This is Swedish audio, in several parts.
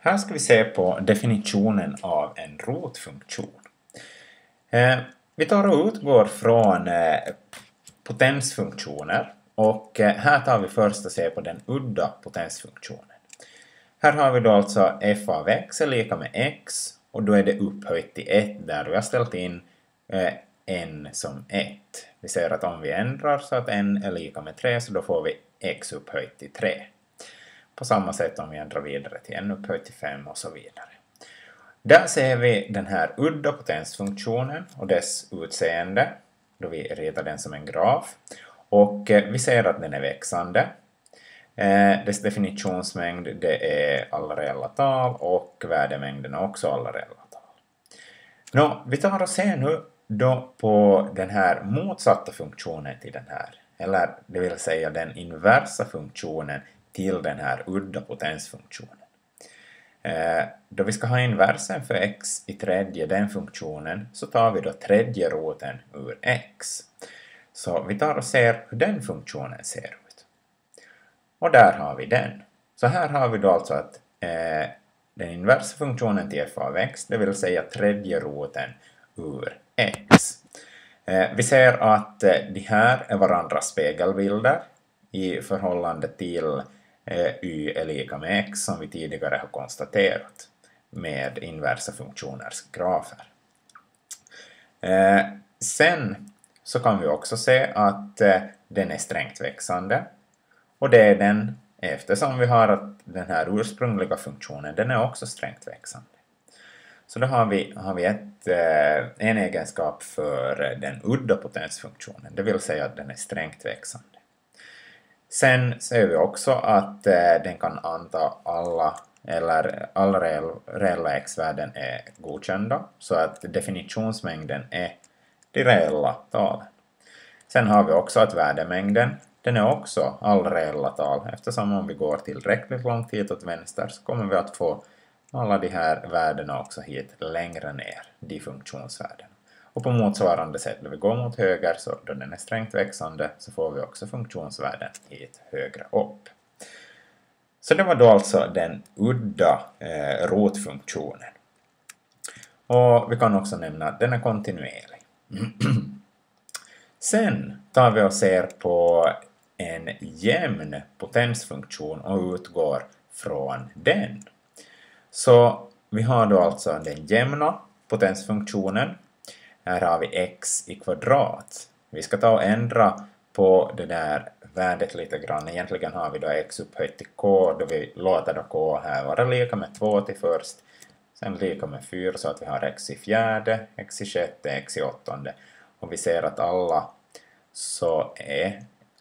Här ska vi se på definitionen av en rotfunktion. Vi tar och utgår från potensfunktioner och här tar vi först och ser på den udda potensfunktionen. Här har vi då alltså f av x är lika med x och då är det upphöjt till 1 där vi har ställt in n som 1. Vi ser att om vi ändrar så att n är lika med 3 så då får vi x upphöjt till 3. På samma sätt om vi ändrar vidare till n upphöjt till 5 och så vidare. Där ser vi den här udda potensfunktionen och dess utseende då vi ritar den som en graf. Och vi ser att den är växande. Dess definitionsmängd det är alla reella tal och värdemängden är också alla reella tal. Vi tar och ser nu då på den här motsatta funktionen till den här. Eller det vill säga den inversa funktionen till den här udda potensfunktionen. Då vi ska ha inversen för x i tredje den funktionen så tar vi då tredje roten ur x. Så vi tar och ser hur den funktionen ser ut. Och där har vi den. Så här har vi då alltså att den inversa funktionen till f av x, det vill säga tredje roten ur x. Vi ser att de här är varandras spegelbilder i förhållande till y är lika med x som vi tidigare har konstaterat med inversa funktioners grafer. Sen så kan vi också se att den är strängt växande och det är den eftersom vi har att den här ursprungliga funktionen den är också strängt växande. Så då har vi en egenskap för den udda potensfunktionen, det vill säga att den är strängt växande. Sen ser vi också att den kan anta alla reella x-värden är godkända så att definitionsmängden är de reella talen. Sen har vi också att värdemängden den är också alla reella tal eftersom om vi går tillräckligt långt hit åt vänster så kommer vi att få alla de här värdena också hit längre ner, de funktionsvärden. Och på motsvarande sätt när vi går mot höger så då den är strängt växande så får vi också funktionsvärden hit högre upp. Så det var då alltså den udda rotfunktionen. Och vi kan också nämna att den är kontinuerlig. Sen tar vi och ser på en jämn potensfunktion och utgår från den. Så vi har då alltså den jämna potensfunktionen. Här har vi x i kvadrat. Vi ska ta och ändra på det där värdet lite grann. Egentligen har vi då x upphöjt till k då vi låter då k här vara lika med 2 till först. Sen lika med 4 så att vi har x i fjärde, x i sjätte, x i åttonde. Och vi ser att alla så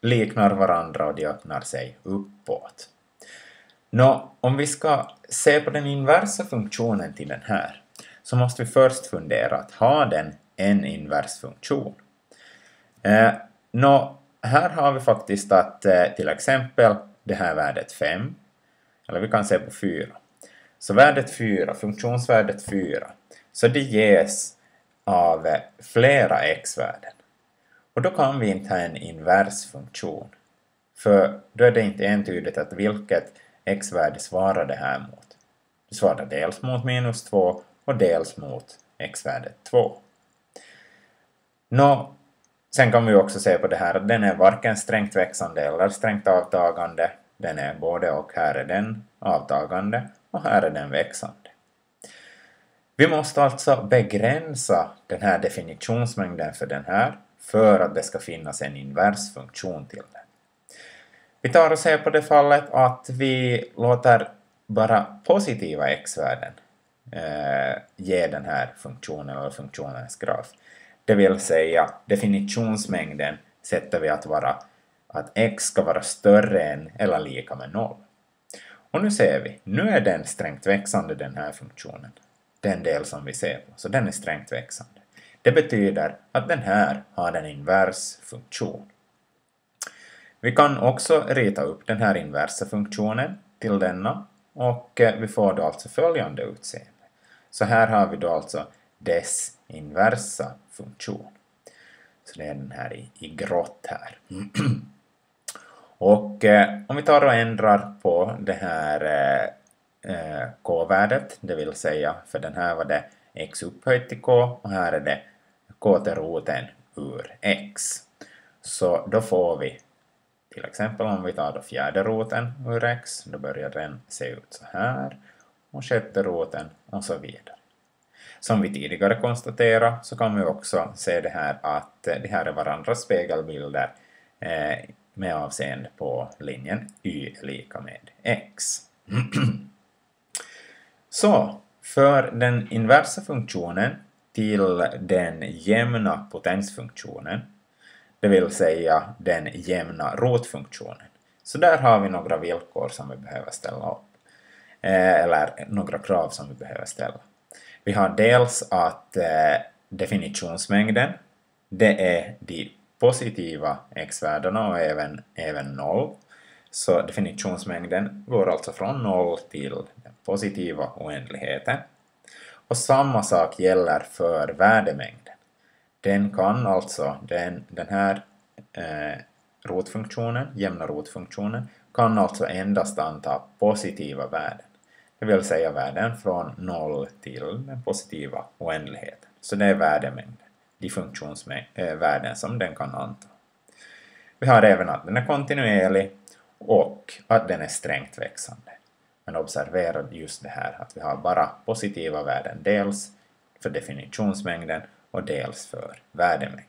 liknar varandra och de öppnar sig uppåt. Om vi ska se på den inversa funktionen till den här så måste vi först fundera att ha den en invers funktion. Här har vi faktiskt att till exempel det här värdet 5 eller vi kan se på 4. Så värdet 4, funktionsvärdet 4 så det ges av flera x-värden. Och då kan vi inte ha en invers funktion. För då är det inte entydigt att vilket x-värde svarar det här mot. Det svarar dels mot minus 2 och dels mot x-värdet 2. Sen kan vi också se på det här att den är varken strängt växande eller strängt avtagande. Den är både och här är den avtagande och här är den växande. Vi måste alltså begränsa den här definitionsmängden för den här för att det ska finnas en invers funktion till den. Vi tar och ser på det fallet att vi låter bara positiva x-värden ge den här funktionen eller funktionens graf. Det vill säga definitionsmängden sätter vi att x ska vara större än eller lika med 0. Och nu ser vi, nu är den strängt växande den här funktionen. Den del som vi ser på, så den är strängt växande. Det betyder att den här har en invers funktion. Vi kan också rita upp den här inversa funktionen till denna och vi får då alltså följande utseende. Så här har vi då alltså dess inversa funktion. Så det är den här i grått här. Och om vi tar och ändrar på det här k-värdet, det vill säga för den här var det x upphöjt till k och här är det k till roten ur x. Så då får vi till exempel om vi tar då fjärde roten ur x, då börjar den se ut så här och sjätte roten och så vidare. Som vi tidigare konstaterade så kan vi också se det här att det här är varandras spegelbilder med avseende på linjen y är lika med x. Så, för den inversa funktionen till den jämna potensfunktionen, det vill säga den jämna rotfunktionen. Så där har vi några villkor som vi behöver ställa upp. Eller några krav som vi behöver ställa. Vi har dels att definitionsmängden, det är de positiva x-värdena och även 0. Så definitionsmängden går alltså från 0 till den positiva oändligheten. Och samma sak gäller för värdemängden. Den kan alltså, den här rotfunktionen, jämna rotfunktionen, kan alltså endast anta positiva värden. Det vill säga värden från 0 till den positiva oändligheten. Så det är värdemängden, de funktionsvärden som den kan anta. Vi har även att den är kontinuerlig och att den är strängt växande. Men observera just det här att vi har bara positiva värden, dels för definitionsmängden och dels för värdemängden.